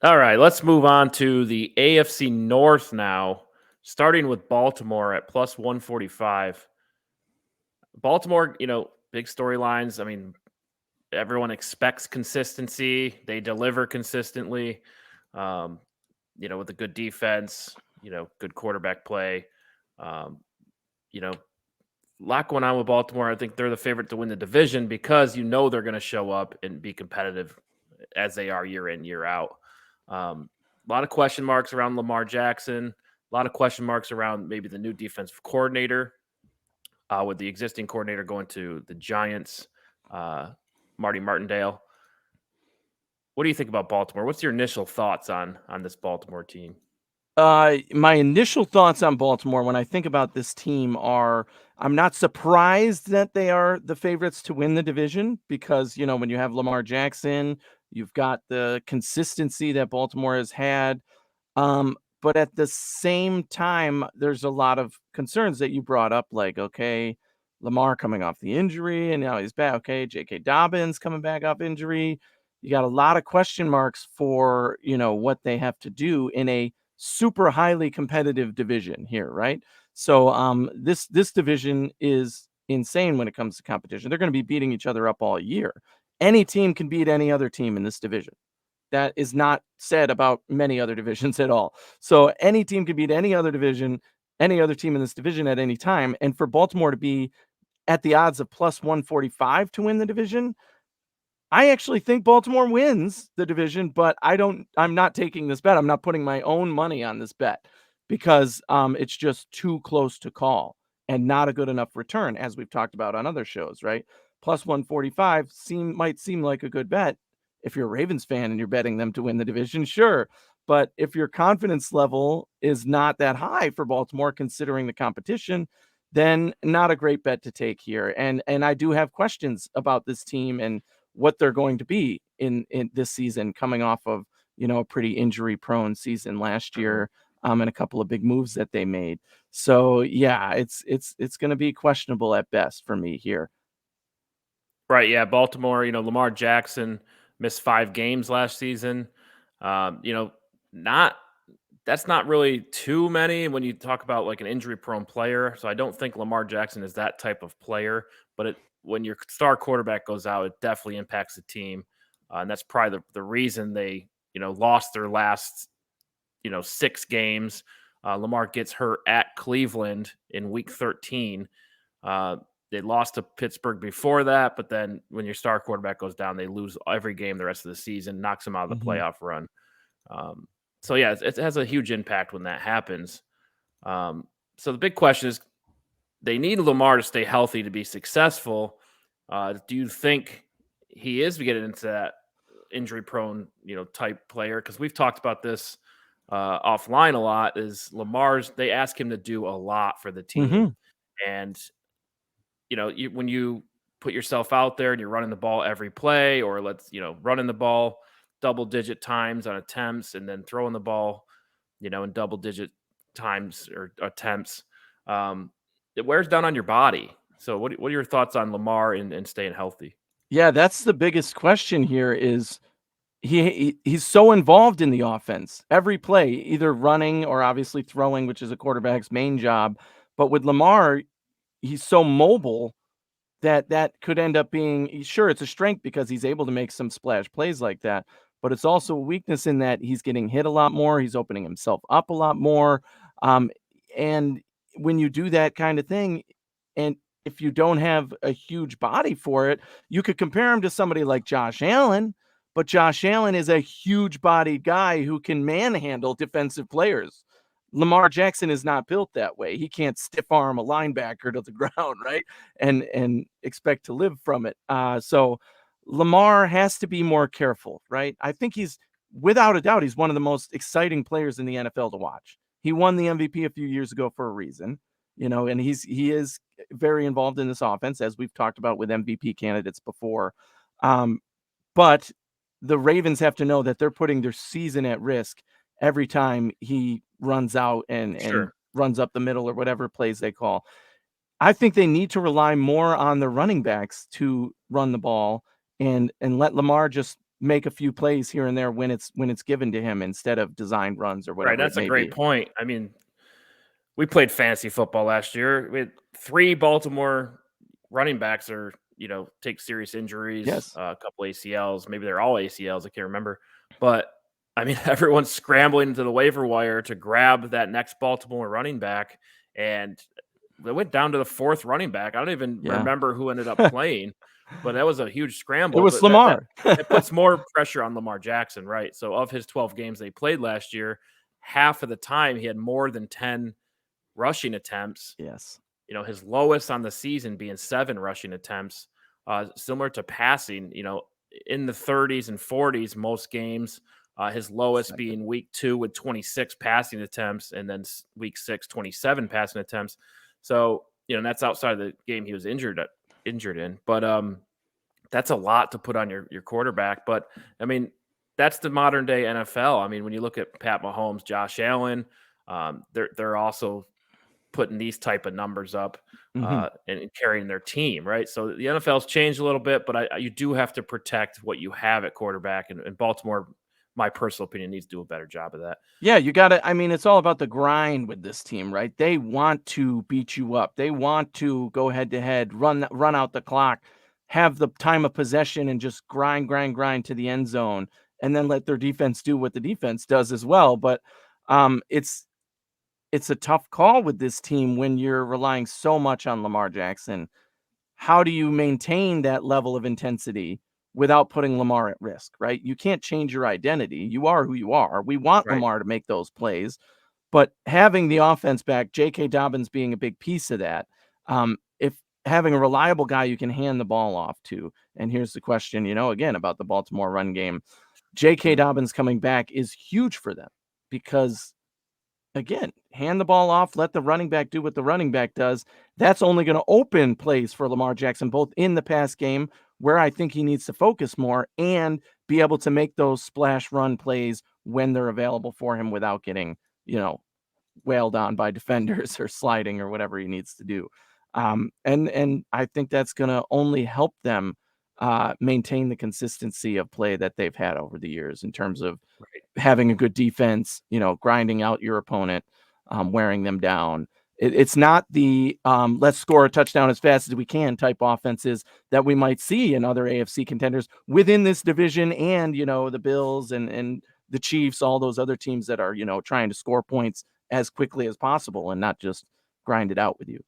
All right, let's move on to the AFC North now, starting with Baltimore at plus 145. Baltimore, big storylines. I mean, everyone expects consistency. They deliver consistently, um, with a good defense, good quarterback play. Um, you know, a lot going on with Baltimore. I think they're the favorite to win the division because they're going to show up and be competitive as they are year in, year out. A lot of question marks around Lamar Jackson. A lot of question marks around maybe the new defensive coordinator, with the existing coordinator going to the Giants, Marty Martindale. What do you think about Baltimore? What's your initial thoughts on this Baltimore team? My initial thoughts on Baltimore when I think about this team are I'm not surprised that they are the favorites to win the division because, when you have Lamar Jackson, you've got the consistency that Baltimore has had. But at the same time, there's a lot of concerns that you brought up, like, okay, Lamar coming off the injury and now he's back. Okay, J.K. Dobbins coming back off injury. You got a lot of question marks for, what they have to do in a super highly competitive division here, right? So this division is insane when it comes to competition. They're going to be beating each other up all year. Any team can beat any other team in this division. That is not said about many other divisions at all. So any team can beat any other division, any other team in this division at any time. And for Baltimore to be at the odds of plus 145 to win the division, I actually think Baltimore wins the division, but I'm not taking this bet. I'm not putting my own money on this bet because it's just too close to call and not a good enough return, as we've talked about on other shows, right? Plus 145 might seem like a good bet if you're a Ravens fan and you're betting them to win the division, sure. But if your confidence level is not that high for Baltimore, considering the competition, then not a great bet to take here. And I do have questions about this team and what they're going to be in this season, coming off of a pretty injury prone season last year, and a couple of big moves that they made. So yeah, it's going to be questionable at best for me here. Right, yeah, Baltimore, Lamar Jackson missed 5 games last season. Not that's not really too many when you talk about like an injury prone player. So I don't think Lamar Jackson is that type of player, but when your star quarterback goes out, it definitely impacts the team. And that's probably the reason they, lost their last, 6 games. Lamar gets hurt at Cleveland in week 13. They lost to Pittsburgh before that, but then when your star quarterback goes down, they lose every game the rest of the season, knocks them out of the playoff run. So yeah, it has a huge impact when that happens. So the big question is, they need Lamar to stay healthy to be successful. Do you think he is getting into that injury-prone, type player? Because we've talked about this offline a lot. Is they ask him to do a lot for the team, and when you put yourself out there and you're running the ball every play, or running the ball double-digit times on attempts and then throwing the ball, in double-digit times or attempts, it wears down on your body. So what are your thoughts on Lamar and staying healthy? Yeah, that's the biggest question here is he's so involved in the offense. Every play, either running or obviously throwing, which is a quarterback's main job. But with Lamar, he's so mobile that could end up being, sure, it's a strength because he's able to make some splash plays like that, but it's also a weakness in that he's getting hit a lot more. He's opening himself up a lot more. And when you do that kind of thing, and if you don't have a huge body for it, you could compare him to somebody like Josh Allen, but Josh Allen is a huge bodied guy who can manhandle defensive players. Lamar Jackson is not built that way. He can't stiff arm a linebacker to the ground, right? And expect to live from it. So Lamar has to be more careful, right? I think he's, without a doubt, he's one of the most exciting players in the NFL to watch. He won the MVP a few years ago for a reason, and he is very involved in this offense, as we've talked about with MVP candidates before. But the Ravens have to know that they're putting their season at risk every time he runs out and runs up the middle or whatever plays they call. I think they need to rely more on the running backs to run the ball and let Lamar just, make a few plays here and there when it's given to him instead of designed runs or Right, whatever it that's a may great be. point. I mean, we played fantasy football last year. We had 3 Baltimore running backs take serious injuries, Yes, a couple ACLs, maybe they're all ACLs, I can't remember. But I mean, everyone's scrambling to the waiver wire to grab that next Baltimore running back, and they went down to the 4th running back. I don't even yeah. remember who ended up playing, but that was a huge It scramble. was But that Lamar. it puts more pressure on Lamar Jackson, right? So of his 12 games they played last year, half of the time he had more than 10 rushing attempts. Yes. His lowest on the season being 7 rushing attempts, similar to passing, in the 30s and 40s most games. His lowest Second. being week 2 with 26 passing attempts, and then week 6, 27 passing attempts. So, that's outside of the game he was injured in. But that's a lot to put on your quarterback. But I mean, that's the modern day NFL. I mean, when you look at Pat Mahomes, Josh Allen, they're also putting these type of numbers up Mhm. and carrying their team, right? So the NFL's changed a little bit, but you do have to protect what you have at quarterback, and Baltimore, my personal opinion, needs to do a better job of that. Yeah, you gotta I mean, it's all about the grind with this team, right? They want to beat you up. They want to go head to head, run out the clock, have the time of possession and just grind, grind, grind to the end zone, and then let their defense do what the defense does as well. But it's a tough call with this team when you're relying so much on Lamar Jackson. How do you maintain that level of intensity without putting Lamar at risk, right? You can't change your identity. You are who you are. We want Right. Lamar to make those plays, but having the offense back, J.K. Dobbins being a big piece of that, if having a reliable guy you can hand the ball off to, and here's the question, again, about the Baltimore run game, J.K. Mhm. Dobbins coming back is huge for them because again, hand the ball off, let the running back do what the running back does. That's only going to open plays for Lamar Jackson, both in the pass game, where I think he needs to focus more, and be able to make those splash run plays when they're available for him without getting, wailed on by defenders or sliding or whatever he needs to do. And I think that's going to only help them maintain the consistency of play that they've had over the years in terms of Right. having a good defense, grinding out your opponent, wearing them down. It's not the let's score a touchdown as fast as we can type offenses that we might see in other AFC contenders within this division, and the Bills and the Chiefs, all those other teams that are trying to score points as quickly as possible and not just grind it out with you.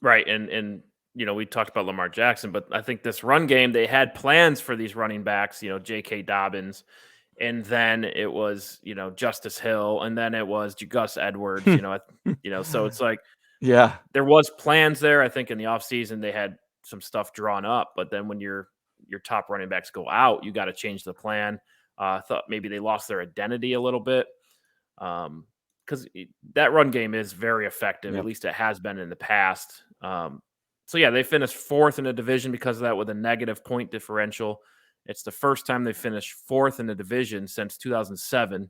Right. And we talked about Lamar Jackson, but I think this run game, they had plans for these running backs, J.K. Dobbins, and then it was, Justice Hill, and then it was Gus Edwards, so it's like Yeah. there was plans there. I think in the offseason they had some stuff drawn up, but then when your top running backs go out, you got to change the plan. I thought maybe they lost their identity a little bit. Because that run game is very effective. At Yep. least it has been in the past. So yeah, they finished 4th in the division because of that with a negative point differential. It's the first time they finished 4th in the division since 2007,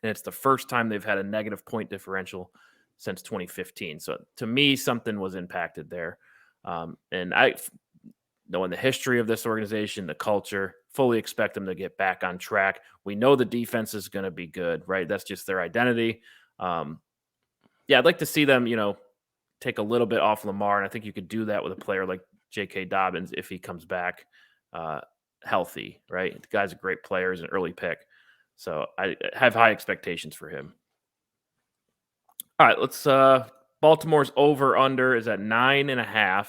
and it's the first time they've had a negative point differential since 2015. So to me, something was impacted there. And knowing the history of this organization, the culture, fully expect them to get back on track. We know the defense is going to be good, right? That's just their identity. Um, yeah, I'd like to see them, take a little bit off Lamar, and I think you could do that with a player like J.K. Dobbins if he comes back healthy, right? The guy's a great player, he's an early pick, so I have high expectations for him. All right, let's. Baltimore's over under is at 9.5.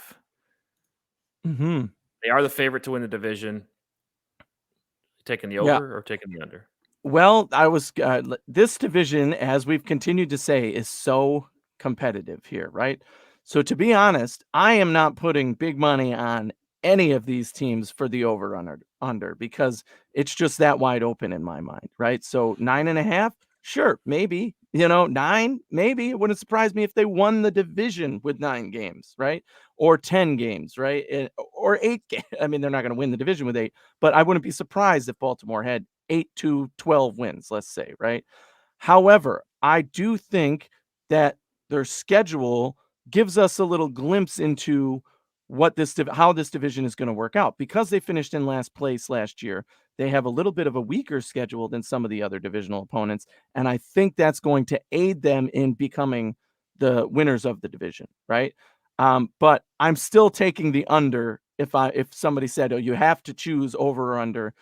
Hmm. They are the favorite to win the division. Taking the Yeah. over or taking the under? Well, this division, as we've continued to say, is so competitive here, right? So to be honest, I am not putting big money on any of these teams for the over under because it's just that wide open in my mind, right? So 9.5, sure, maybe, 9, maybe. It wouldn't surprise me if they won the division with 9 games, right? Or 10 games, right? Or 8 games. I mean, they're not going to win the division with 8, but I wouldn't be surprised if Baltimore had 8 to 12 wins, let's say, right? However, I do think that their schedule gives us a little glimpse into how this division is going to work out because they finished in last place last year. they have a little bit of a weaker schedule than some of the other divisional opponents, and I think that's going to aid them in becoming the winners of the division, right? But I'm still taking the under. If somebody said, "Oh, you have to choose over or under,"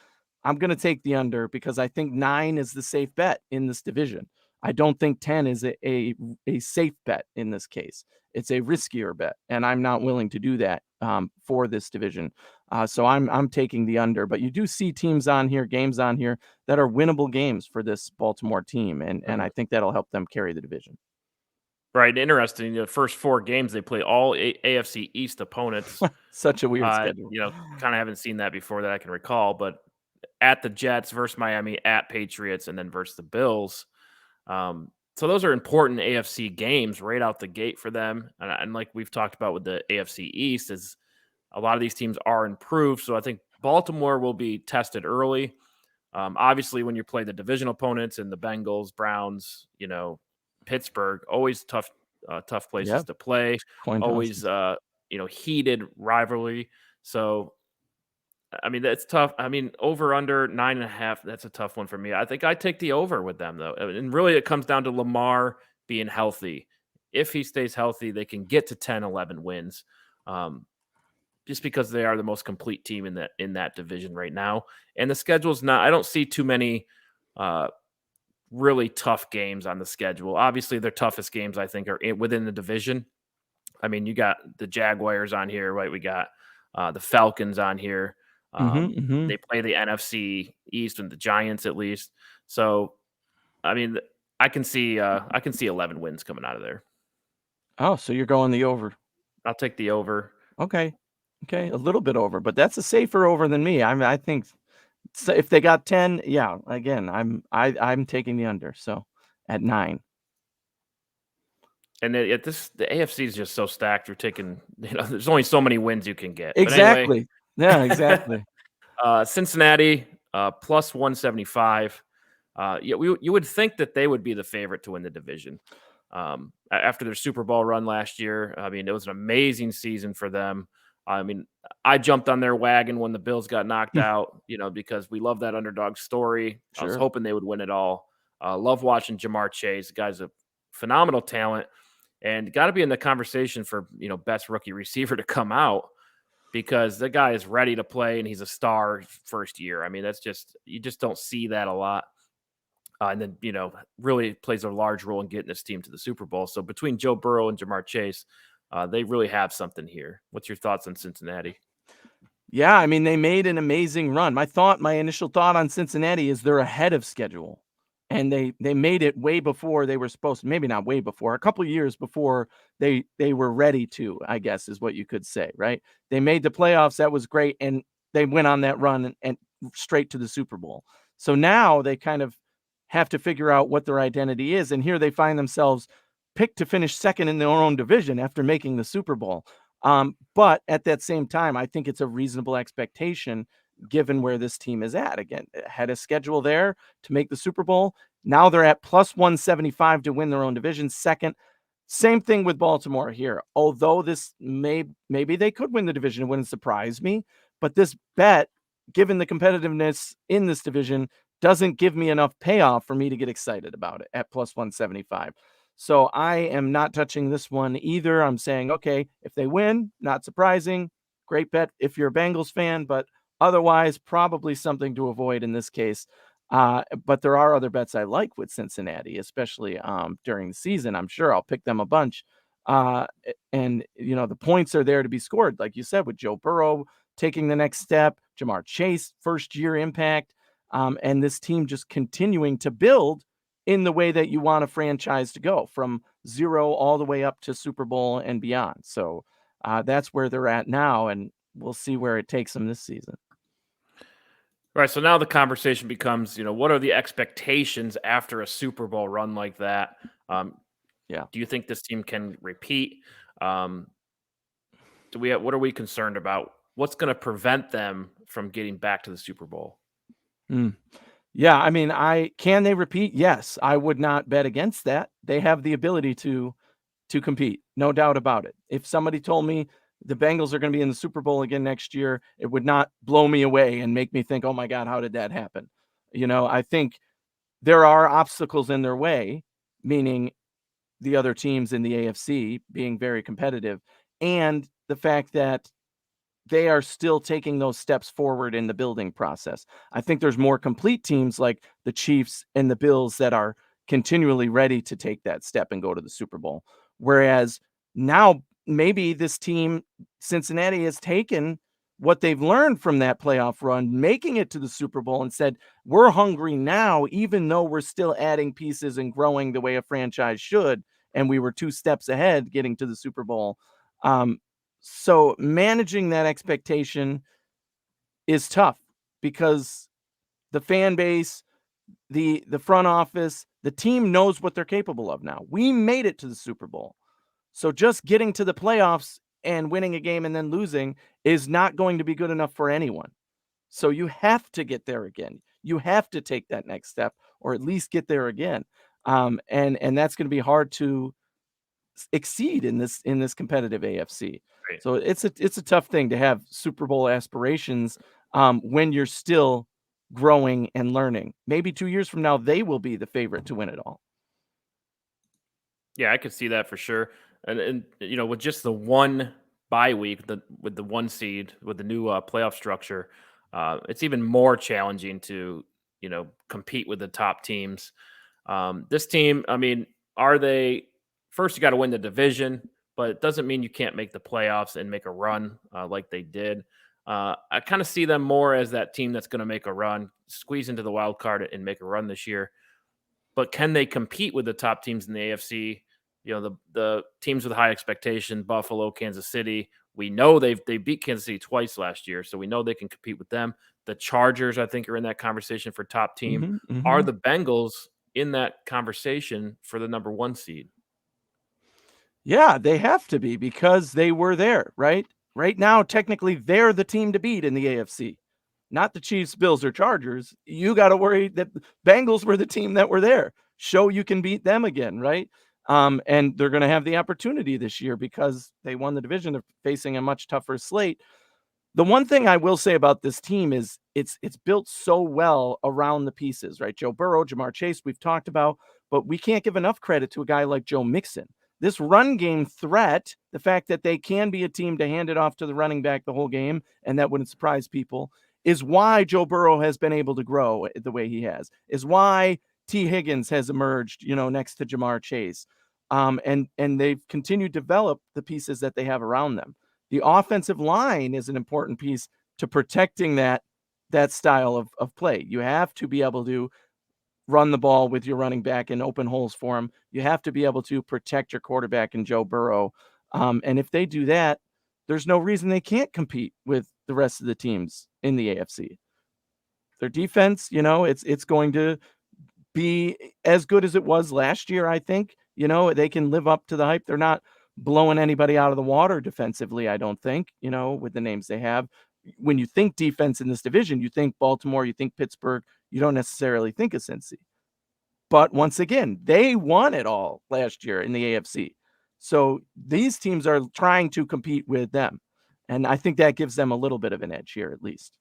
I'm going to take the under because I think 9 is the safe bet in this division. I don't think 10 is a safe bet in this case. It's a riskier bet, and I'm not willing to do that for this division. So I'm taking the under. But you do see teams on here, games on here that are winnable games for this Baltimore team, and I think that'll help them carry the division. Right, interesting. The first 4 games they play all AFC East opponents. Such a weird schedule. Kind of haven't seen that before that I can recall. But at the Jets versus Miami, at Patriots, and then versus the Bills. So those are important AFC games right out the gate for them. And like we've talked about with the AFC East, is a lot of these teams are improved. So I think Baltimore will be tested early. Obviously, when you play the division opponents and the Bengals, Browns, Pittsburgh, always tough places to play. Always, heated rivalry. So, I mean, that's tough. I mean, over under 9.5, that's a tough one for me. I think I take the over with them, though. And really, it comes down to Lamar being healthy. If he stays healthy, they can get to 10, 11 wins. Just because they are the most complete team in that division right now. And the schedule's not, I don't see too many really tough games on the schedule. Obviously, their toughest games, I think, are within the division. I mean, you got the Jaguars on here, right? We got the Falcons on here. They play the NFC East and the Giants at least. So, I mean, I can see 11 wins coming out of there. Oh, so you're going the over? I'll take the over. Okay, a little bit over, but that's a safer over than me. I think so if they got 10, yeah. Again, I'm taking the under. So at 9. And the AFC is just so stacked. You're taking, there's only so many wins you can get. Exactly. But anyway, Yeah, exactly. Cincinnati plus 175. You would think that they would be the favorite to win the division. After their Super Bowl run last year, I mean, it was an amazing season for them. I mean, I jumped on their wagon when the Bills got knocked out, because we love that underdog story. Sure. I was hoping they would win it all. Love watching Jamar Chase. The guy's a phenomenal talent and got to be in the conversation for, best rookie receiver to come out because the guy is ready to play and he's a star first year. I mean, you just don't see that a lot. And then, really plays a large role in getting this team to the Super Bowl. So between Joe Burrow and Jamar Chase, they really have something here. What's your thoughts on Cincinnati? Yeah, I mean, they made an amazing run. My initial thought on Cincinnati is they're ahead of schedule. And they made it way before they were supposed to, maybe not way before, a couple of years before they were ready to, I guess is what you could say, right? They made the playoffs. That was great. And they went on that run and straight to the Super Bowl. So now they kind of have to figure out what their identity is. And here they find themselves picked to finish second in their own division after making the Super Bowl. But at that same time, I think it's a reasonable expectation given where this team is at. Again, had a schedule there to make the Super Bowl. Now they're at plus 175 to win their own division second. Same thing with Baltimore here. Although this maybe they could win the division, it wouldn't surprise me. But this bet, given the competitiveness in this division, doesn't give me enough payoff for me to get excited about it at plus 175. So I am not touching this one either. I'm saying, okay, if they win, not surprising. Great bet if you're a Bengals fan, but otherwise probably something to avoid in this case. But there are other bets I like with Cincinnati, especially during the season. I'm sure I'll pick them a bunch. And, the points are there to be scored, like you said, with Joe Burrow taking the next step, Jamar Chase, first year impact, and this team just continuing to build in the way that you want a franchise to go from 0 all the way up to Super Bowl and beyond. So that's where they're at now, and we'll see where it takes them this season. Right. So now the conversation becomes, what are the expectations after a Super Bowl run like that? Yeah. Do you think this team can repeat? What are we concerned about? What's going to prevent them from getting back to the Super Bowl? Yeah, I mean, can they repeat? Yes, I would not bet against that. They have the ability to compete, no doubt about it. If somebody told me the Bengals are going to be in the Super Bowl again next year, it would not blow me away and make me think, oh my God, how did that happen? I think there are obstacles in their way, meaning the other teams in the AFC being very competitive, and the fact that they are still taking those steps forward in the building process. I think there's more complete teams like the Chiefs and the Bills that are continually ready to take that step and go to the Super Bowl. Whereas now maybe this team, Cincinnati, has taken what they've learned from that playoff run, making it to the Super Bowl, and said, we're hungry now, even though we're still adding pieces and growing the way a franchise should. And we were 2 steps ahead getting to the Super Bowl. So managing that expectation is tough because the fan base, the front office, the team knows what they're capable of now. We made it to the Super Bowl. So just getting to the playoffs and winning a game and then losing is not going to be good enough for anyone. So you have to get there again. You have to take that next step, or at least get there again. And that's going to be hard to exceed in this competitive AFC. Right. So it's a tough thing to have Super Bowl aspirations when you're still growing and learning. Maybe 2 years from now, they will be the favorite to win it all. Yeah, I could see that for sure. And with just the one bye week, with the 1 seed, with the new playoff structure, it's even more challenging to compete with the top teams. This team, I mean, are they first? You got to win the division, but it doesn't mean you can't make the playoffs and make a run like they did. I kind of see them more as that team that's going to make a run, squeeze into the wild card and make a run this year. But can they compete with the top teams in the AFC? The teams with high expectation, Buffalo, Kansas City. We know they beat Kansas City twice last year, so we know they can compete with them. The Chargers, I think, are in that conversation for top team. Are the Bengals in that conversation for the number 1 seed? Yeah, they have to be because they were there, right? Right now, technically, they're the team to beat in the AFC, not the Chiefs, Bills, or Chargers. You got to worry that Bengals were the team that were there. Show you can beat them again, right? And they're going to have the opportunity this year because they won the division. They're facing a much tougher slate. The one thing I will say about this team is it's built so well around the pieces, right? Joe Burrow, Jamar Chase, we've talked about, but we can't give enough credit to a guy like Joe Mixon. This run game threat, the fact that they can be a team to hand it off to the running back the whole game, and that wouldn't surprise people, is why Joe Burrow has been able to grow the way he has, is why T. Higgins has emerged, next to Jamar Chase. And they've continued to develop the pieces that they have around them. The offensive line is an important piece to protecting that style of play. You have to be able to run the ball with your running back and open holes for him. You have to be able to protect your quarterback in Joe Burrow. And if they do that, there's no reason they can't compete with the rest of the teams in the AFC. Their defense, it's going to be as good as it was last year, I think. They can live up to the hype. They're not blowing anybody out of the water defensively, I don't think, with the names they have. When you think defense in this division, you think Baltimore, you think Pittsburgh, you don't necessarily think of Cincy. But once again, they won it all last year in the AFC. So these teams are trying to compete with them. And I think that gives them a little bit of an edge here, at least.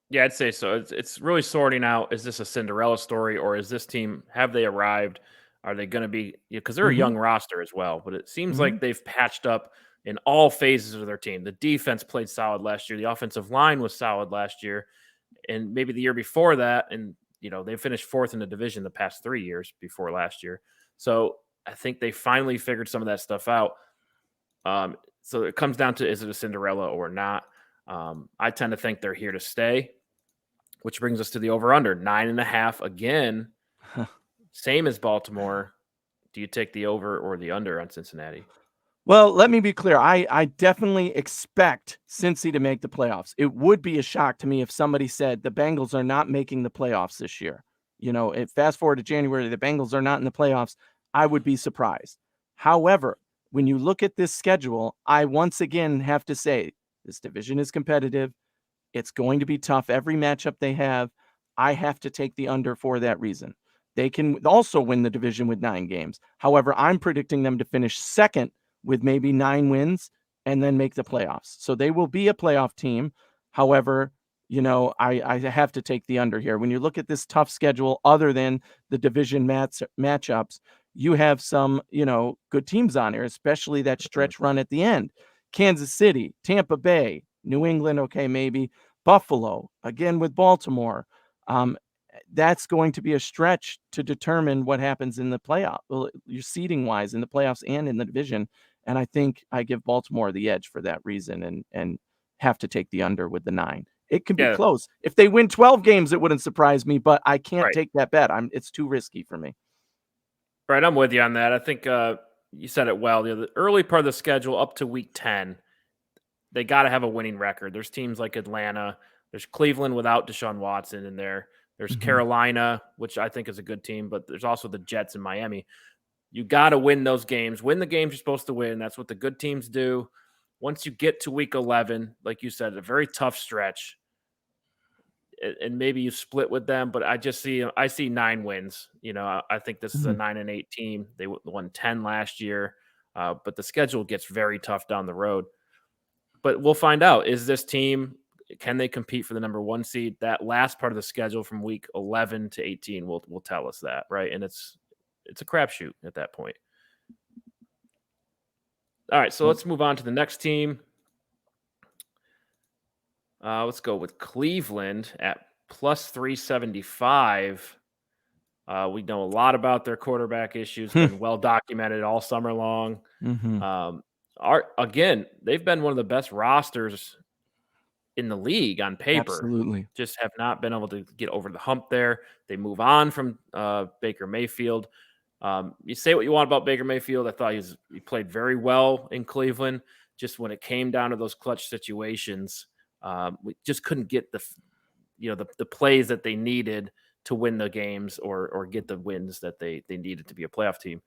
Yeah, I'd say so. It's really sorting out, is this a Cinderella story, or is this team, have they arrived? Are they going to be, because they're a young roster as well, but it seems like they've patched up in all phases of their team. The defense played solid last year. The offensive line was solid last year, and maybe the year before that. And, they finished 4th in the division the past 3 years before last year. So I think they finally figured some of that stuff out. So it comes down to, is it a Cinderella or not? I tend to think they're here to stay, which brings us to the over-under, 9.5 again. Same as Baltimore. Do you take the over or the under on Cincinnati? Well, let me be clear. I definitely expect Cincy to make the playoffs. It would be a shock to me if somebody said the Bengals are not making the playoffs this year. Fast forward to January, the Bengals are not in the playoffs. I would be surprised. However, when you look at this schedule, I once again have to say this division is competitive. It's going to be tough. Every matchup they have, I have to take the under for that reason. They can also win the division with 9 games. However, I'm predicting them to finish second with maybe 9 wins and then make the playoffs. So they will be a playoff team. However, I have to take the under here. When you look at this tough schedule, other than the division matchups, you have some, good teams on here, especially that stretch run at the end. Kansas City, Tampa Bay, New England, okay, maybe. Buffalo, again with Baltimore. That's going to be a stretch to determine what happens in the playoff, you're seeding wise in the playoffs and in the division. And I think I give Baltimore the edge for that reason and have to take the under with the 9. It can be close. If they win 12 games, it wouldn't surprise me, but I can't take that bet. It's too risky for me. Right, I'm with you on that. I think you said it well. The early part of the schedule up to week 10, they got to have a winning record. There's teams like Atlanta. There's Cleveland without Deshaun Watson in there. There's Carolina, which I think is a good team, but there's also the Jets in Miami. You got to win those games. Win the games you're supposed to win. That's what the good teams do. Once you get to week 11, like you said, a very tough stretch, and maybe you split with them, but I see 9 wins. I think this is a 9-8 team. They won 10 last year, but the schedule gets very tough down the road. But we'll find out. Is this team, can they compete for the number 1 seed? That last part of the schedule from week 11 to 18 will tell us that, right? And it's a crapshoot at that point. All right, so let's move on to the next team. Let's go with Cleveland at plus 375. We know a lot about their quarterback issues, been well documented all summer long. Again, they've been one of the best rosters in the league on paper. Absolutely. Just have not been able to get over the hump there. They move on from Baker Mayfield. You say what you want about Baker Mayfield. I thought he played very well in Cleveland. Just when it came down to those clutch situations, we just couldn't get the plays that they needed to win the games or get the wins that they needed to be a playoff team.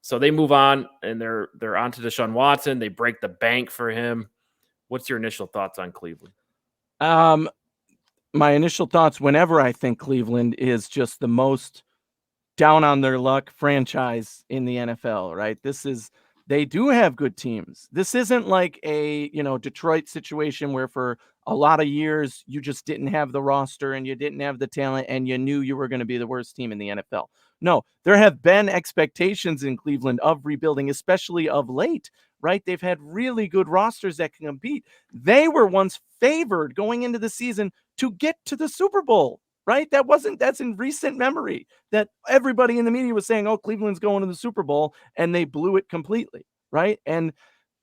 So they move on, and they're on to Deshaun Watson. They break the bank for him. What's your initial thoughts on Cleveland? My initial thoughts whenever I think Cleveland is just the most down on their luck franchise in the NFL, right? They do have good teams. This isn't like a, Detroit situation where for a lot of years you just didn't have the roster and you didn't have the talent and you knew you were going to be the worst team in the NFL. No, there have been expectations in Cleveland of rebuilding, especially of late, right? They've had really good rosters that can compete. They were once favored going into the season to get to the Super Bowl, right? That's in recent memory that everybody in the media was saying, oh, Cleveland's going to the Super Bowl, and they blew it completely, right? And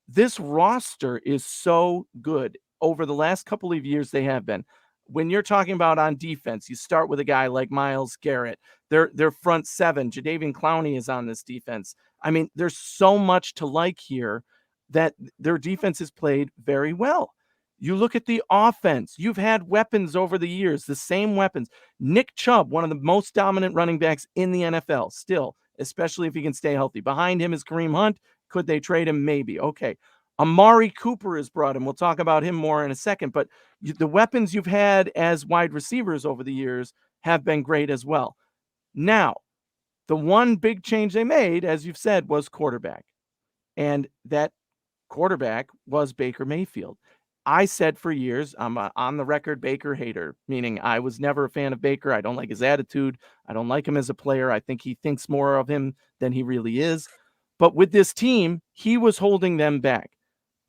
this roster is so good. Over the last couple of years, they have been. When you're talking about on defense, you start with a guy like Myles Garrett. Their front 7, Jadeveon Clowney is on this defense. I mean, there's so much to like here that their defense has played very well. You look at the offense. You've had weapons over the years, the same weapons. Nick Chubb, one of the most dominant running backs in the NFL still, especially if he can stay healthy. Behind him is Kareem Hunt. Could they trade him? Maybe. Okay. Amari Cooper has brought him. We'll talk about him more in a second, but the weapons you've had as wide receivers over the years have been great as well. Now, the one big change they made, as you've said, was quarterback. And that quarterback was Baker Mayfield. I said for years, I'm a on the record Baker hater, meaning I was never a fan of Baker. I don't like his attitude. I don't like him as a player. I think he thinks more of him than he really is. But with this team, he was holding them back.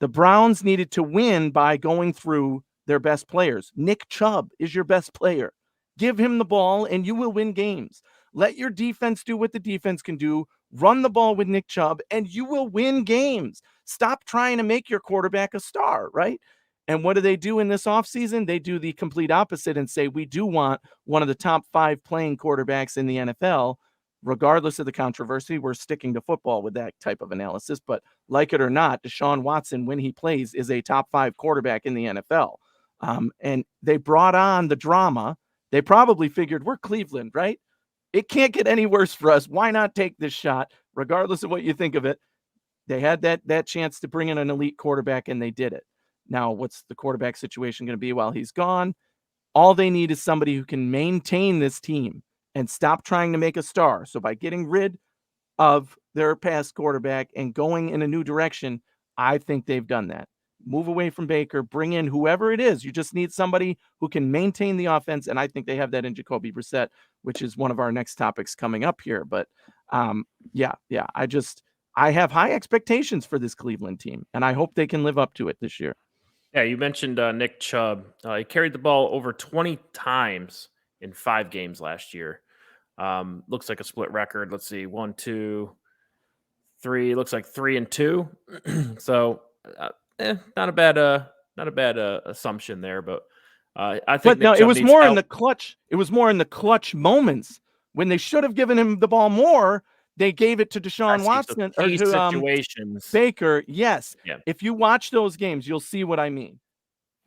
The Browns needed to win by going through their best players. Nick Chubb is your best player. Give him the ball and you will win games. Let your defense do what the defense can do. Run the ball with Nick Chubb and you will win games. Stop trying to make your quarterback a star, right? And what do they do in this offseason? They do the complete opposite and say, we do want one of the top 5 playing quarterbacks in the NFL. Regardless of the controversy, we're sticking to football with that type of analysis. But like it or not, Deshaun Watson, when he plays, is a top 5 quarterback in the NFL. And they brought on the drama. They probably figured, we're Cleveland, right? It can't get any worse for us. Why not take this shot? Regardless of what you think of it, they had that chance to bring in an elite quarterback, and they did it. Now, what's the quarterback situation going to be while he's gone? All they need is somebody who can maintain this team and stop trying to make a star. So by getting rid of their past quarterback and going in a new direction, I think they've done that. Move away from Baker, bring in whoever it is. You just need somebody who can maintain the offense, and I think they have that in Jacoby Brissett, which is one of our next topics coming up here. But yeah, I have high expectations for this Cleveland team, and I hope they can live up to it this year. Yeah, you mentioned Nick Chubb. He carried the ball over 20 times in 5 games last year. Looks like a split record. Let's see, 1, 2, 3. Looks like 3 and 2. So, not a bad assumption there. But I think But no, Nick it Chubb was needs more in help. the clutch. It was more in the clutch moments when they should have given him the ball more. They gave it to I Deshaun see. So Watson or key to situations. Baker. Yes, Yeah. if you watch those games, you'll see what I mean.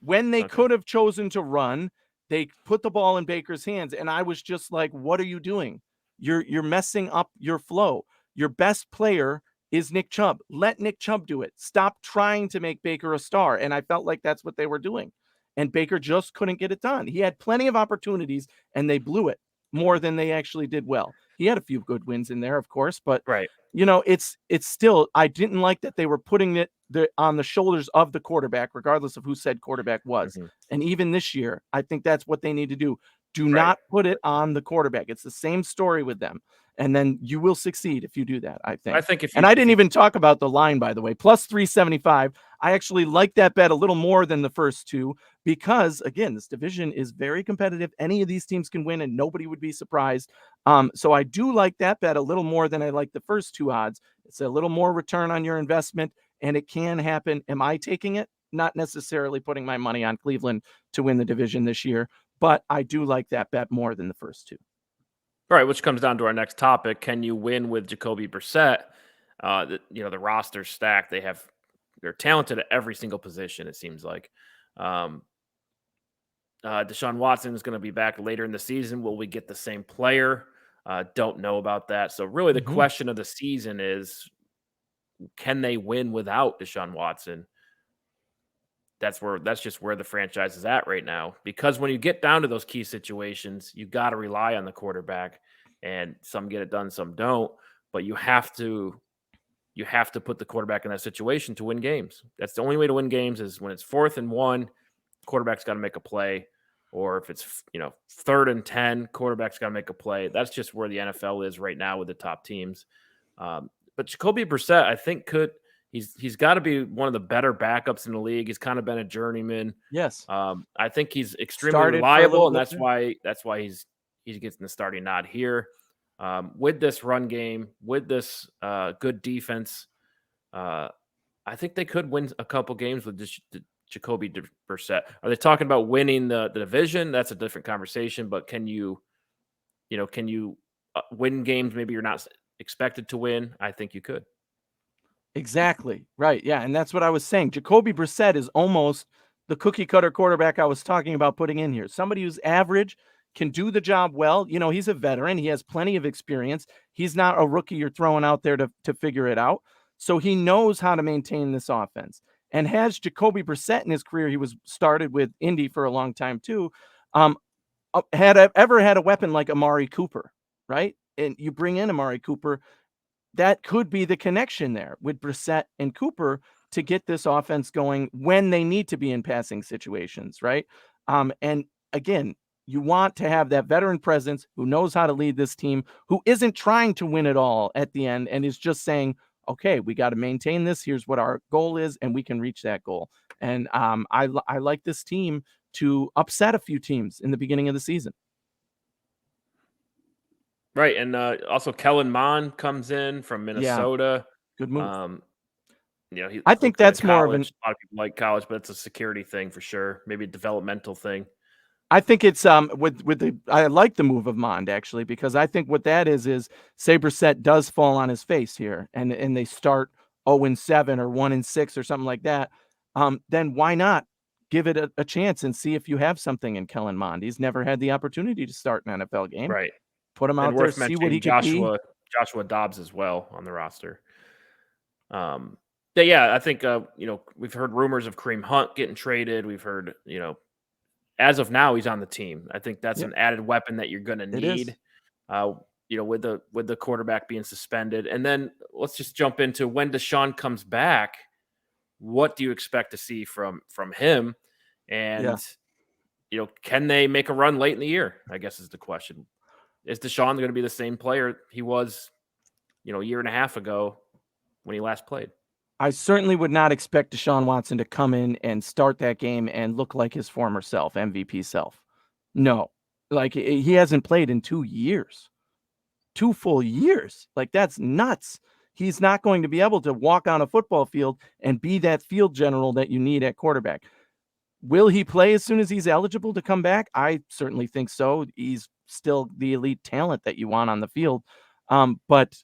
When they Okay. could have chosen to run, they put the ball in Baker's hands, and I was just like, "What are you doing? You're messing up your flow. Your best player is Nick Chubb. Let Nick Chubb do it. Stop trying to make Baker a star." And I felt like that's what they were doing. And Baker just couldn't get it done. He had plenty of opportunities, and they blew it more than they actually did well. He had a few good wins in there, of course, but Right. it's still, I didn't like that they were putting it on the shoulders of the quarterback, regardless of who said quarterback was. Hmm. And even this year, I think that's what they need to do. Do Right. not put it on the quarterback. It's the same story with them. And then you will succeed if you do that, I I think. think if And you I if didn't you even talk about the line, by the way, plus 375. I actually like that bet a little more than the first two because, again, this division is very competitive. Any of these teams can win, and nobody would be surprised. So I do like that bet a little more than I like the first two odds. It's a little more return on your investment, and it can happen. Am I taking it? Not necessarily putting my money on Cleveland to win the division this year, but I do like that bet more than the first two. All right, which comes down to our next topic. Can you win with Jacoby Brissett? The roster's stacked. They're talented at every single position, it seems like. Um, Deshaun Watson is going to be back later in the season. Will we get the same player? Don't know about that. So really the Mhm. question of the season is, can they win without Deshaun Watson? That's just where the franchise is at right now. Because when you get down to those key situations, you got to rely on the quarterback, and some get it done, some don't. But you have to put the quarterback in that situation to win games. That's the only way to win games is when it's 4th and 1, quarterback's got to make a play, or if it's 3rd and 10, quarterback's got to make a play. That's just where the NFL is right now with the top teams. But Jacoby Brissett, I think he's got to be one of the better backups in the league. He's kind of been a journeyman. Yes. I think he's extremely Started for a reliable, little and bit that's there. why he gets the starting nod here. With this run game, with this good defense, uh, I think they could win a couple games with Jacoby Brissett. Are they talking about winning the division? That's a different conversation. But can you win games maybe you're not expected to win? I think you could. Exactly. Right. Yeah. And that's what I was saying. Jacoby Brissett is almost the cookie cutter quarterback I was talking about putting in here. Somebody who's average, can do the job well. He's a veteran. He has plenty of experience. He's not a rookie you're throwing out there to figure it out. So he knows how to maintain this offense. And has Jacoby Brissett in his career, he was started with Indy for a long time too. Ever had a weapon like Amari Cooper, right? And you bring in Amari Cooper, that could be the connection there with Brissett and Cooper to get this offense going when they need to be in passing situations, right? And again, you want to have that veteran presence who knows how to lead this team, who isn't trying to win it all at the end and is just saying, okay, we got to maintain this. Here's what our goal is, and we can reach that goal. And I like this team to upset a few teams in the beginning of the season. Right, and also Kellen Mond comes in from Yeah, Minnesota. good move. Um, he I think looked good in that's more of an college. A lot of people like college, but it's a security thing for sure. Maybe a developmental thing. I think it's I like the move of Mond actually because I think what that is Saberset does fall on his face here and they start 0-7 or 1-6 or something like that. Then why not give it a chance and see if you have something in Kellen Mond? He's never had the opportunity to start an NFL game. Right, Put him and out there, worth see what he mentioning could be. Joshua Dobbs as well on the roster. Yeah, I think we've heard rumors of Kareem Hunt getting traded. We've heard as of now he's on the team. I think that's Yep, an added weapon that you're going to it is. need. Uh, with the quarterback being suspended, and then let's just jump into when Deshaun comes back. what do you expect to see from him? Yeah. And can they make a run late in the year? I guess is the question. Is Deshaun going to be the same player he was, a year and a half ago when he last played? I certainly would not expect Deshaun Watson to come in and start that game and look like his former self, MVP self. No. Like, he hasn't played in 2 years. 2 full years. Like, that's nuts. He's not going to be able to walk on a football field and be that field general that you need at quarterback. Will he play as soon as he's eligible to come back? I certainly think so. He's still the elite talent that you want on the field. But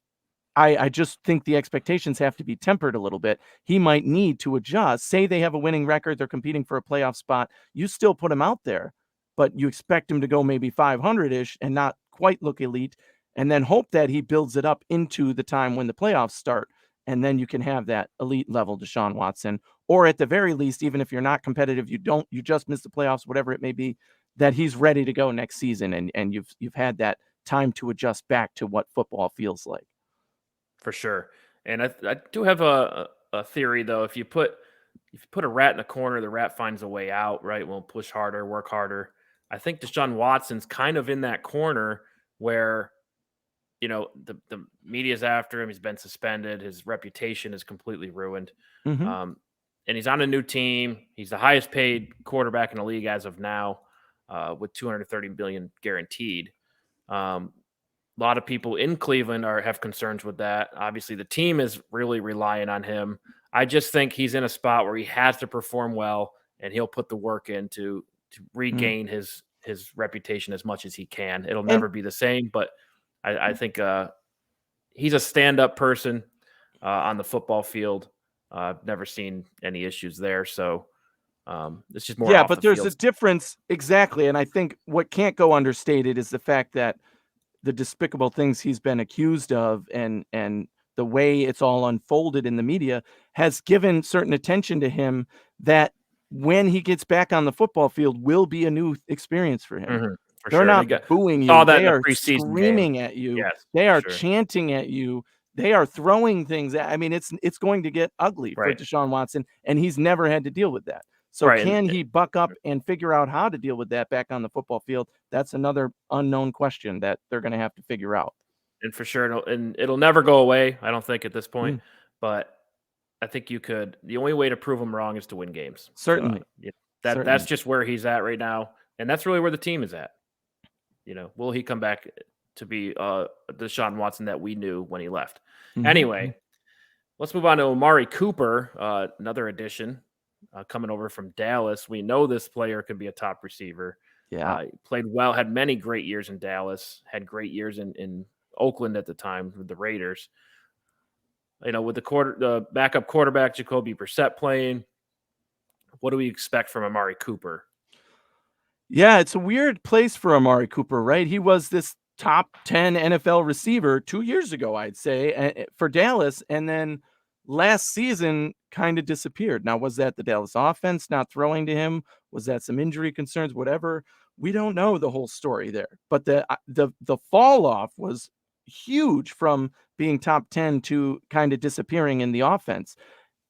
I just think the expectations have to be tempered a little bit. He might need to adjust. Say they have a winning record, they're competing for a playoff spot. You still put him out there, but you expect him to go maybe 500-ish and not quite look elite, and then hope that he builds it up into the time when the playoffs start. And then you can have that elite level Deshaun Watson, or at the very least, even if you're not competitive, you just miss the playoffs, whatever it may be, that he's ready to go next season. And you've had that time to adjust back to what football feels like. For sure. And I do have a theory though. If you put a rat in a corner, the rat finds a way out, right? We'll push harder, work harder. I think Deshaun Watson's kind of in that corner where, the media's after him. He's been suspended. His reputation is completely ruined. Mm-hmm. And he's on a new team. He's the highest paid quarterback in the league as of now, with $230 billion guaranteed. A lot of people in Cleveland have concerns with that. Obviously, the team is really relying on him. I just think he's in a spot where he has to perform well, and he'll put the work in to regain his reputation as much as he can. It'll never be the same, but I think he's a stand-up person on the football field. I've never seen any issues there, so it's just more. Yeah, off but the there's field. a difference. Exactly. And I think what can't go understated is the fact that the despicable things he's been accused of and the way it's all unfolded in the media has given certain attention to him that when he gets back on the football field will be a new experience for him. Mm-hmm, for They're sure. not booing you. Saw that in They the are preseason game. screaming at you. Yes, They are sure. chanting at you. They are throwing things. I mean, it's going to get ugly for Right. Deshaun Watson, and he's never had to deal with that. So Right, can he buck up and figure out how to deal with that back on the football field? That's another unknown question that they're going to have to figure out. And for sure, it'll never go away, I don't think, at this point. But I think you could. The only way to prove him wrong is to win games. Certainly. So, Certainly. that's just where he's at right now, and that's really where the team is at. Will he come back to be the Deshaun Watson that we knew when he left? Mhm. Anyway, let's move on to Amari Cooper, another addition coming over from Dallas. We know this player could be a top receiver. Yeah. Played well, had many great years in Dallas, had great years in Oakland at the time with the Raiders. With the backup quarterback Jacoby Brissett playing, what do we expect from Amari Cooper? Yeah, it's a weird place for Amari Cooper, right? He was this top 10 NFL receiver 2 years ago, I'd say, for Dallas, and then last season kind of disappeared. Now, was that the Dallas offense not throwing to him? Was that some injury concerns? Whatever. We don't know the whole story there. But the fall off was huge from being top 10 to kind of disappearing in the offense.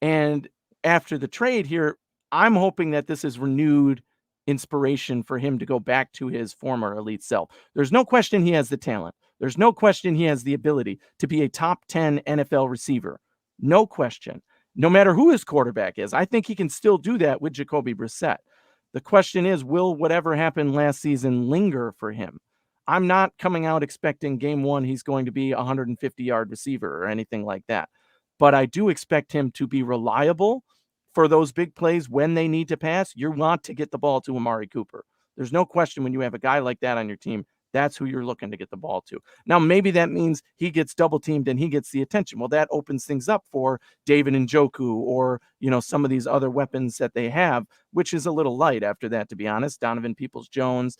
And after the trade here, I'm hoping that this is renewed inspiration for him to go back to his former elite self. There's no question he has the talent. There's no question he has the ability to be a top 10 NFL receiver. No question. No matter who his quarterback is, I think he can still do that with Jacoby Brissett. The question is, will whatever happened last season linger for him? I'm not coming out expecting game one he's going to be a 150-yard receiver or anything like that. But I do expect him to be reliable for those big plays when they need to pass. You want to get the ball to Amari Cooper. There's no question when you have a guy like that on your team, that's who you're looking to get the ball to. Now, maybe that means he gets double teamed and he gets the attention. Well, that opens things up for David Njoku or, some of these other weapons that they have, which is a little light after that, to be honest. Donovan Peoples-Jones.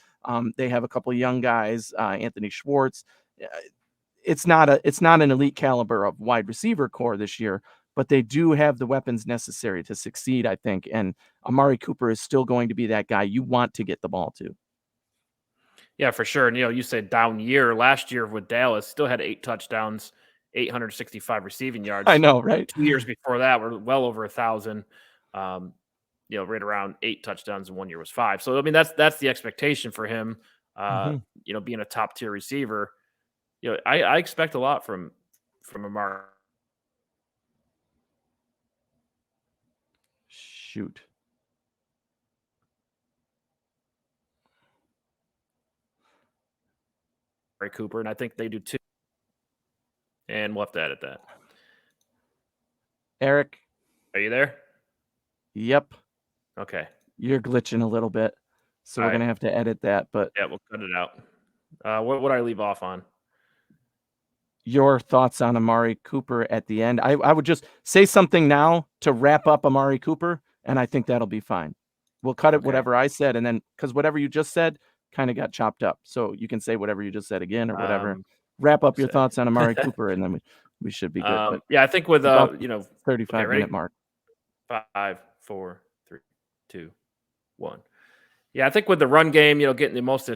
They have a couple of young guys, Anthony Schwartz. It's not an elite caliber of wide receiver core this year, but they do have the weapons necessary to succeed, I think. And Amari Cooper is still going to be that guy you want to get the ball to. Yeah, for sure. And, you said down year. Last year with Dallas, still had 8 touchdowns 865 receiving yards. I know, right? 2 years before that were well over 1,000. Right around 8 touchdowns, and 1 year was 5. So I mean, that's the expectation for him. Mhm. Being a top tier receiver. I expect a lot from Amari Shoot. Cooper, and I think they do too. And we'll have to edit that. Eric. Are you there? Yep. Okay. You're glitching a little bit, so we're All right. gonna have to edit that. But Yeah, we'll cut it out. What would I leave off on? your thoughts on Amari Cooper at the end? I would just say something now to wrap up Amari Cooper, and I think that'll be fine. We'll cut it Okay. whatever I said, and then because whatever you just said kind of got chopped up, so you can say whatever you just said again or whatever. Wrap up your thoughts on Amari Cooper, and then we should be good. But Yeah, I think with about okay, 35-minute mark. 5, 4, 3, 2, 1. Yeah, I think with the run game, getting the most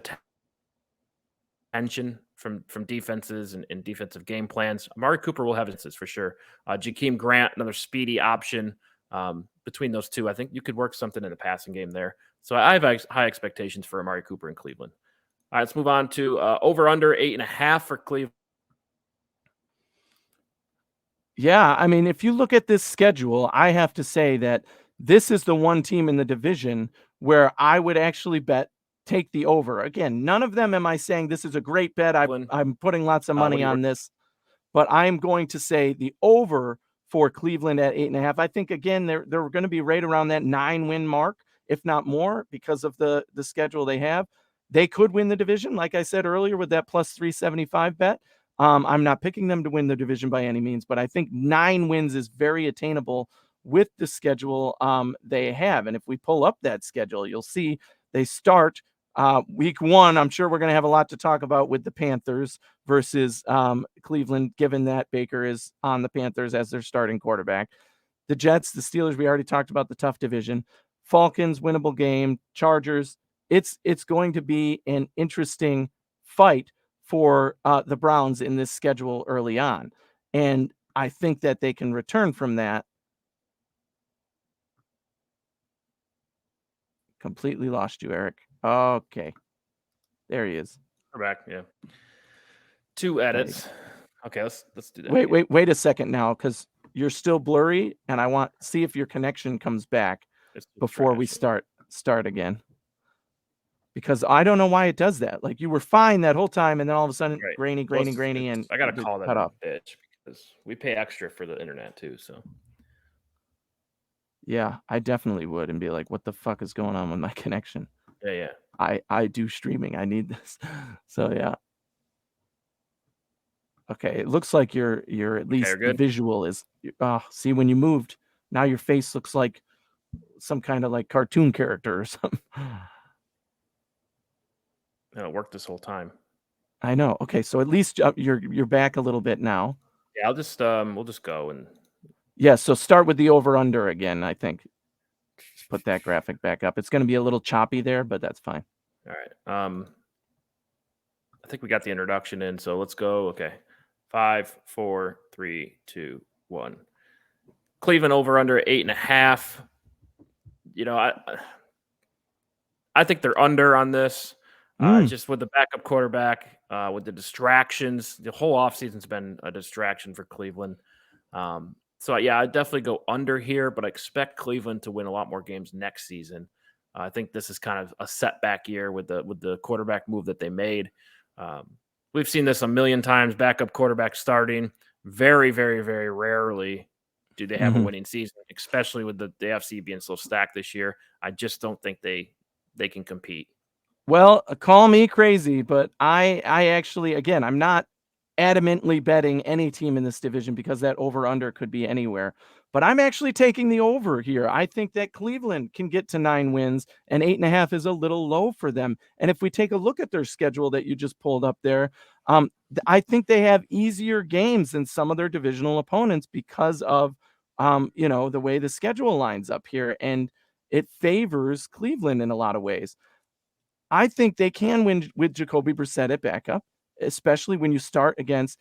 attention from defenses and defensive game plans, Amari Cooper will have instances for sure. Jakeem Grant, another speedy option. Between those two, I think you could work something in the passing game there. So I have high expectations for Amari Cooper in Cleveland. All right, let's move on to over under 8.5 for Cleveland. Yeah, I mean, if you look at this schedule, I have to say that this is the one team in the division where I would actually take the over. Again, none of them am I saying this is a great bet. I'm putting lots of money on this, but I'm going to say the over for Cleveland at 8.5. I think again they're going to be right around that 9-win mark, if not more, because of the schedule they have. They could win the division, like I said earlier, with that plus 375 bet. I'm not picking them to win the division by any means, but I think 9 wins is very attainable with the schedule they have. And if we pull up that schedule, you'll see they start week 1. I'm sure we're going to have a lot to talk about with the Panthers versus Cleveland, given that Baker is on the Panthers as their starting quarterback. The Jets, the Steelers, we already talked about the tough division. Falcons, winnable game. Chargers, it's going to be an interesting fight for the Browns in this schedule early on. And I think that they can return from that. Completely lost you, Eric. Okay. There he is. We're back, yeah. 2 edits. Okay, let's do that. Wait a second now, because you're still blurry, and I want to see if your connection comes back before we start again. Because I don't know why it does that. Like you were fine that whole time, and then all of a sudden, grainy, and I gotta call that cut off. Bitch because we pay extra for the internet too. So yeah, I definitely would, and be like, "What the fuck is going on with my connection?" Yeah. I do streaming. I need this. So yeah. Okay, it looks like you're at least the visual is. See when you moved, now your face looks like some kind of like cartoon character or something. No, it worked this whole time. I know. Okay, so at least you're back a little bit now. Yeah, I'll just we'll just go and yeah. So start with the over under again. I think put that graphic back up. It's going to be a little choppy there, but that's fine. All right. I think we got the introduction in, so let's go. Okay, 5, 4, 3, 2, 1. Cleveland over under 8.5. I think they're under on this. Just with the backup quarterback, with the distractions, the whole offseason's been a distraction for Cleveland. So yeah, I definitely go under here, but I expect Cleveland to win a lot more games next season. I think this is kind of a setback year with the quarterback move that they made. We've seen this a million times. Backup quarterback starting. Very, very, very rarely do they have a winning season, especially with the AFC being so stacked this year. I just don't think they can compete. Well, call me crazy, but I actually, again, I'm not adamantly betting any team in this division because that over-under could be anywhere. But I'm actually taking the over here. I think that Cleveland can get to 9 wins, and 8.5 is a little low for them. And if we take a look at their schedule that you just pulled up there, I think they have easier games than some of their divisional opponents because of, the way the schedule lines up here. And it favors Cleveland in a lot of ways. I think they can win with Jacoby Brissett at backup, especially when you start against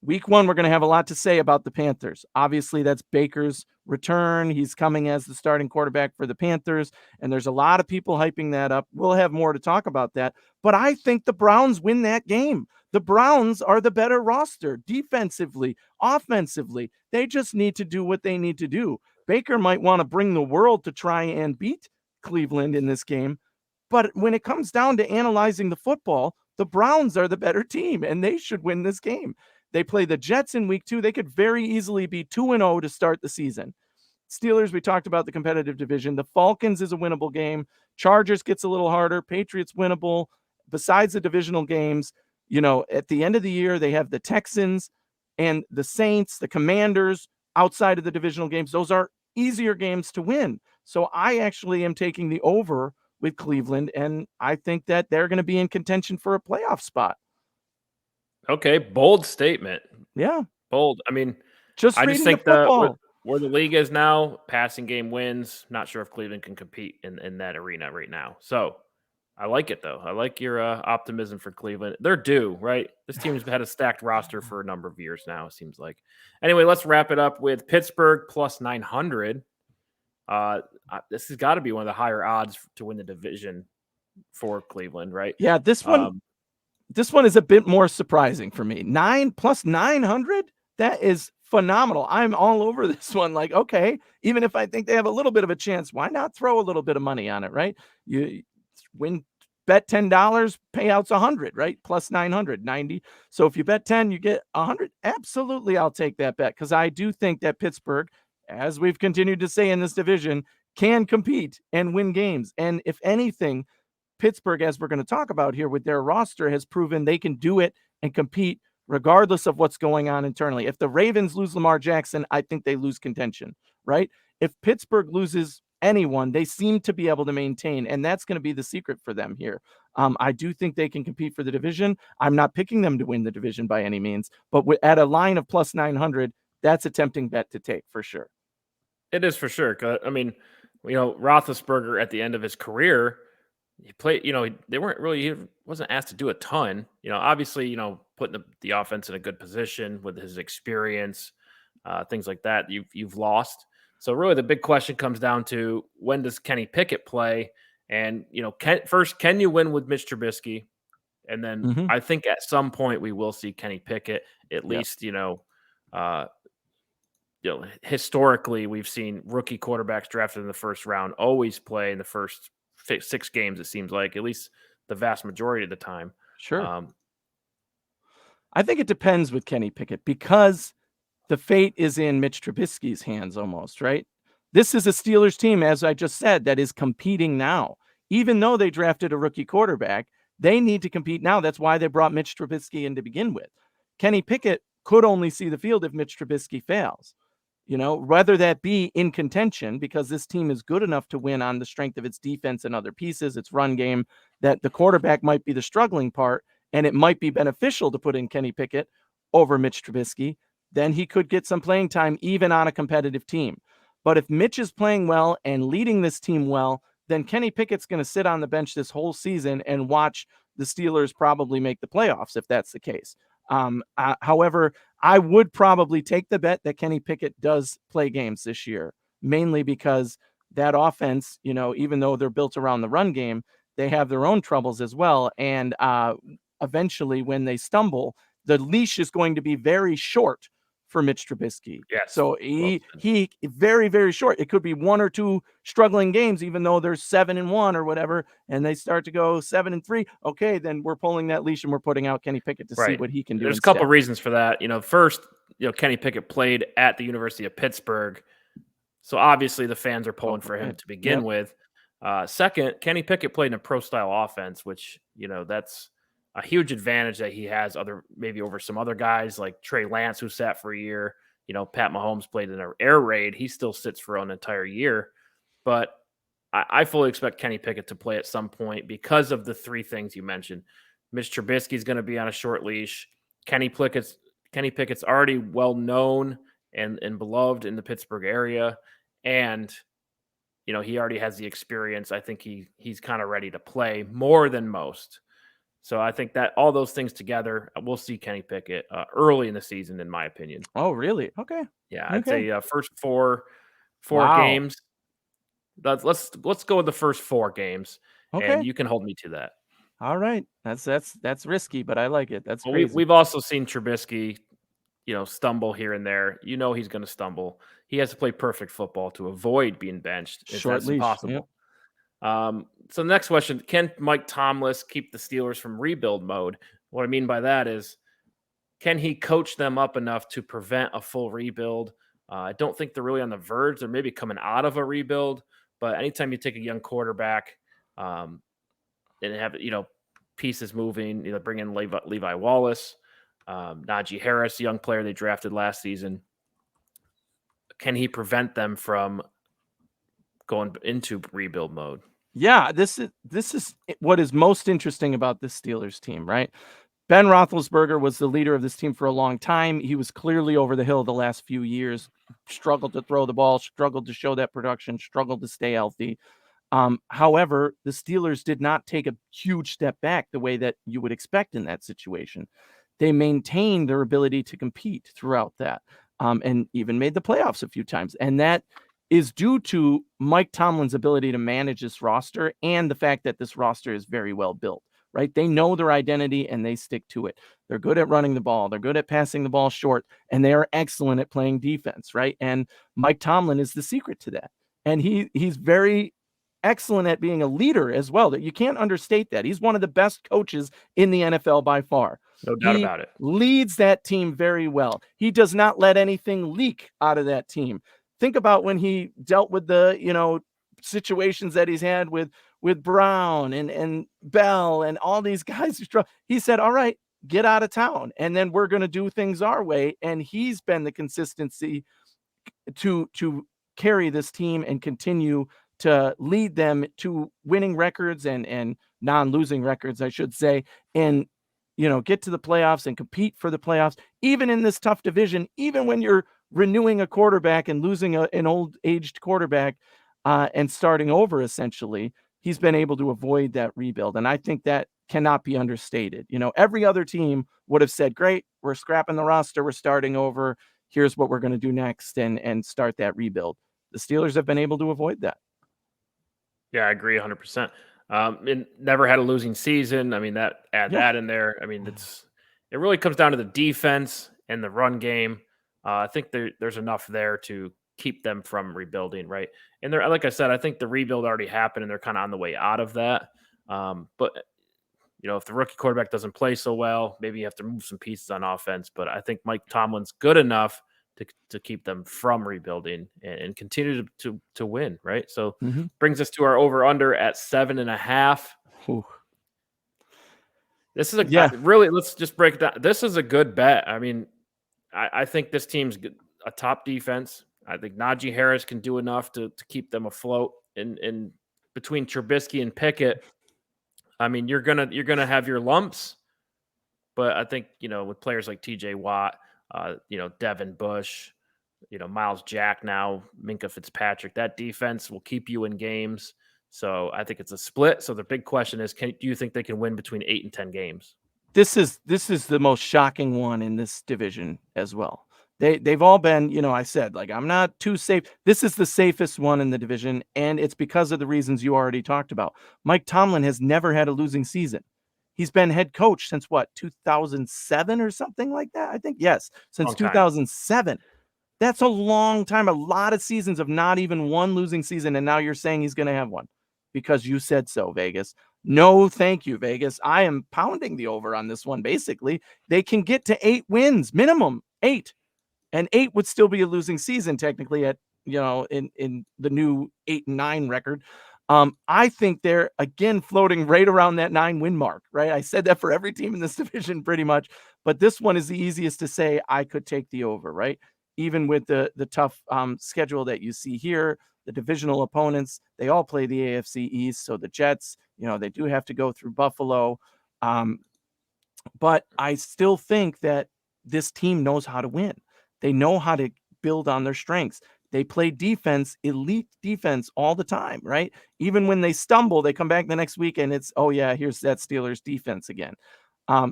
Week 1, we're going to have a lot to say about the Panthers. Obviously, that's Baker's return. He's coming as the starting quarterback for the Panthers, and there's a lot of people hyping that up. We'll have more to talk about that, but I think the Browns win that game. The Browns are the better roster defensively, offensively. They just need to do what they need to do. Baker might want to bring the world to try and beat Cleveland in this game, but when it comes down to analyzing the football, the Browns are the better team, and they should win this game. They play the Jets in week 2. They could very easily be 2-0 to start the season. Steelers, we talked about the competitive division. The Falcons is a winnable game. Chargers gets a little harder. Patriots winnable. Besides the divisional games, at the end of the year, they have the Texans and the Saints, the Commanders outside of the divisional games. Those are easier games to win. So I actually am taking the over with Cleveland, and I think that they're going to be in contention for a playoff spot. Okay, bold statement. Yeah. Bold. I mean, Just I just reading the think football. where the league is now, passing game wins. Not sure if Cleveland can compete in that arena right now. So I like it, though. I like your optimism for Cleveland. They're due, right? This team's had a stacked roster for a number of years now, it seems like. Anyway, let's wrap it up with Pittsburgh plus 900. This has got to be one of the higher odds to win the division for Cleveland, right? Yeah, this one is a bit more surprising for me. 9 plus 900? That is phenomenal. I'm all over this one. Like, okay, even if I think they have a little bit of a chance, why not throw a little bit of money on it, right? You bet $10, payouts 100, right? Plus 990. So if you bet 10, you get 100. Absolutely, I'll take that bet because I do think that Pittsburgh, as we've continued to say in this division, can compete and win games. And if anything, Pittsburgh, as we're going to talk about here with their roster, has proven they can do it and compete regardless of what's going on internally. If the Ravens lose Lamar Jackson, I think they lose contention, right? If Pittsburgh loses anyone, they seem to be able to maintain, and that's going to be the secret for them here. I do think they can compete for the division. I'm not picking them to win the division by any means, but at a line of plus 900, that's a tempting bet to take for sure. It is for sure. I mean, Roethlisberger at the end of his career, he played, they weren't really, he wasn't asked to do a ton. Obviously, putting the offense in a good position with his experience, things like that, you've lost. So really the big question comes down to when does Kenny Pickett play? And, can you win with Mitch Trubisky? And then I think at some point we will see Kenny Pickett, at least, historically, we've seen rookie quarterbacks drafted in the first round always play in the first 6 games, it seems like, at least the vast majority of the time. Sure. I think it depends with Kenny Pickett because the fate is in Mitch Trubisky's hands almost, right? This is a Steelers team, as I just said, that is competing now. Even though they drafted a rookie quarterback, they need to compete now. That's why they brought Mitch Trubisky in to begin with. Kenny Pickett could only see the field if Mitch Trubisky fails. Whether that be in contention, because this team is good enough to win on the strength of its defense and other pieces, its run game, that the quarterback might be the struggling part, and it might be beneficial to put in Kenny Pickett over Mitch Trubisky, then he could get some playing time even on a competitive team. But if Mitch is playing well and leading this team well, then Kenny Pickett's going to sit on the bench this whole season and watch the Steelers probably make the playoffs if that's the case. However, I would probably take the bet that Kenny Pickett does play games this year, mainly because that offense, even though they're built around the run game, they have their own troubles as well. And eventually when they stumble, the leash is going to be very short for Mitch Trubisky. Yes. So he very, very short. It could be 1 or 2 struggling games, even though they're 7-1 or whatever, and they start to go 7-3. Okay, then we're pulling that leash and we're putting out Kenny Pickett to see what he can do. There's a couple reasons for that. First, Kenny Pickett played at the University of Pittsburgh, so obviously the fans are pulling for him to begin with. Second, Kenny Pickett played in a pro-style offense, which that's a huge advantage that he has maybe over some other guys like Trey Lance, who sat for a year. Pat Mahomes played in an air raid. He still sits for an entire year. But I fully expect Kenny Pickett to play at some point because of the 3 things you mentioned. Mitch Trubisky is going to be on a short leash. Kenny Pickett's already well known and beloved in the Pittsburgh area. And, he already has the experience. I think he's kind of ready to play more than most. So I think that all those things together, we'll see Kenny Pickett early in the season, in my opinion. Oh, really? Okay. Yeah, I'd Okay. say first four Wow. games. Let's go with the first 4 games, and Okay. you can hold me to that. All right. That's risky, but I like it. That's Well, crazy. we've also seen Trubisky, stumble here and there. He's going to stumble. He has to play perfect football to avoid being benched. Short That's leash. Yep. impossible. So the next question: can Mike Tomlin keep the Steelers from rebuild mode? What I mean by that is, can he coach them up enough to prevent a full rebuild? I don't think they're really on the verge. They're maybe coming out of a rebuild, but anytime you take a young quarterback um, and have pieces moving, bring in Levi Wallace, Najee Harris, young player they drafted last season. Can he prevent them from going into rebuild mode? Yeah, this is what is most interesting about this Steelers team, right? Ben Roethlisberger was the leader of this team for a long time. He was clearly over the hill the last few years, struggled to throw the ball, struggled to show that production, struggled to stay healthy. However, the Steelers did not take a huge step back the way that you would expect in that situation. They maintained their ability to compete throughout that, and even made the playoffs a few times. And that is due to Mike Tomlin's ability to manage this roster and the fact that this roster is very well built, right? They know their identity and they stick to it. They're good at running the ball. They're good at passing the ball short, and they are excellent at playing defense, right? And Mike Tomlin is the secret to that. And he's very excellent at being a leader as well. That you can't understate that. He's one of the best coaches in the NFL by far. No doubt He about it. leads that team very well. He does not let anything leak out of that team. Think about when he dealt with the, situations that he's had with Brown and Bell and all these guys. He said, all right, get out of town. And then we're going to do things our way. And he's been the consistency to carry this team and continue to lead them to winning records and non-losing records, I should say, and get to the playoffs and compete for the playoffs, even in this tough division, even when you're renewing a quarterback and losing an old aged quarterback and starting over. Essentially, he's been able to avoid that rebuild, and I think that cannot be understated. Every other team would have said, great, we're scrapping the roster, we're starting over, here's what we're going to do next, and start that rebuild. The Steelers have been able to avoid that. Yeah, I agree 100%. And never had a losing season. I mean, add Yeah. that in there. I mean, it really comes down to the defense and the run game. I think there's enough there to keep them from rebuilding, right? And they're, like I said, I think the rebuild already happened, and they're kind of on the way out of that. But if the rookie quarterback doesn't play so well, maybe you have to move some pieces on offense. But I think Mike Tomlin's good enough to keep them from rebuilding and continue to win, right? So brings us to our over under at 7.5. Ooh. This is really, let's just break it down. This is a good bet. I mean, I think this team's a top defense. I think Najee Harris can do enough to keep them afloat. And between Trubisky and Pickett, I mean, you're gonna have your lumps, but I think with players like T.J. Watt, Devin Bush, Miles Jack now, Minka Fitzpatrick, that defense will keep you in games. So I think it's a split. So the big question is, do you think they can win between 8 and 10 games? This is the most shocking one in this division as well. They've all been, I said, like, I'm not too safe. This is the safest one in the division, and it's because of the reasons you already talked about. Mike Tomlin has never had a losing season. He's been head coach since what, 2007 or something like that? I think, yes, since 2007. That's a long time. A lot of seasons of not even one losing season, and now you're saying he's going to have one because you said so, Vegas. No, thank you, Vegas. I am pounding the over on this one. Basically, they can get to 8 wins, minimum 8. And 8 would still be a losing season, technically, at in the new 8-9 record. I think they're again floating right around that 9-win mark, right? I said that for every team in this division pretty much, but this one is the easiest to say I could take the over, right? Even with the tough schedule that you see here, the divisional opponents, they all play the AFC East. So the Jets, they do have to go through Buffalo. But I still think that this team knows how to win. They know how to build on their strengths. They play defense, elite defense all the time, right? Even when they stumble, they come back the next week and it's, oh yeah, here's that Steelers defense again.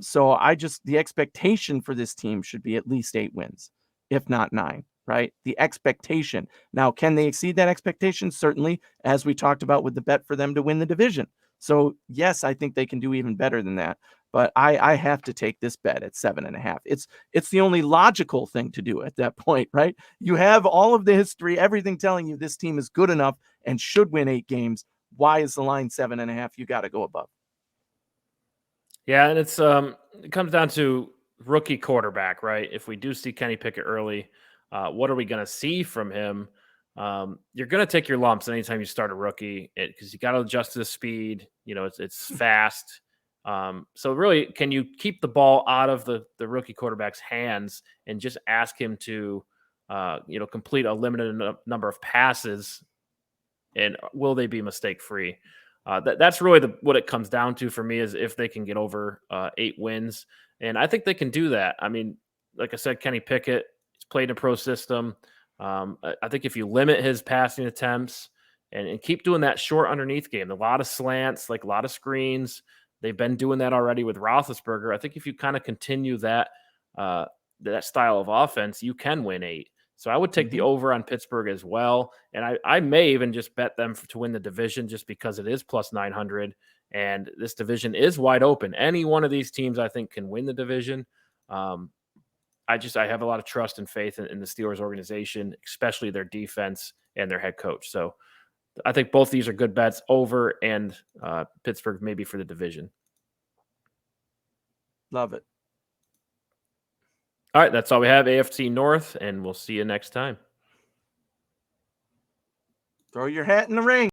So the expectation for this team should be at least 8 wins, if not 9, right? The expectation. Now, can they exceed that expectation? Certainly, as we talked about with the bet for them to win the division. So yes, I think they can do even better than that. But I have to take this bet at 7.5. It's the only logical thing to do at that point, right? You have all of the history, everything telling you this team is good enough and should win 8 games. Why is the line 7.5? You got to go above. Yeah, and it comes down to rookie quarterback, right? If we do see Kenny Pickett early, what are we going to see from him? You're going to take your lumps anytime you start a rookie because you got to adjust to the speed. It's fast. So really, can you keep the ball out of the rookie quarterback's hands and just ask him to, complete a limited number of passes, and will they be mistake free? That's really what it comes down to for me is if they can get over 8 wins, and I think they can do that. I mean, like I said, Kenny Pickett, he's played in a pro system. I think if you limit his passing attempts and keep doing that short underneath game, a lot of slants, like a lot of screens, they've been doing that already with Roethlisberger. I think if you kind of continue that style of offense, you can win 8. So I would take the over on Pittsburgh as well. And I may even just bet them to win the division just because it is plus 900. And this division is wide open. Any one of these teams, I think, can win the division. I have a lot of trust and faith in the Steelers organization, especially their defense and their head coach. So I think both these are good bets, over and Pittsburgh maybe for the division. Love it. All right, that's all we have, AFC North, and we'll see you next time. Throw your hat in the ring.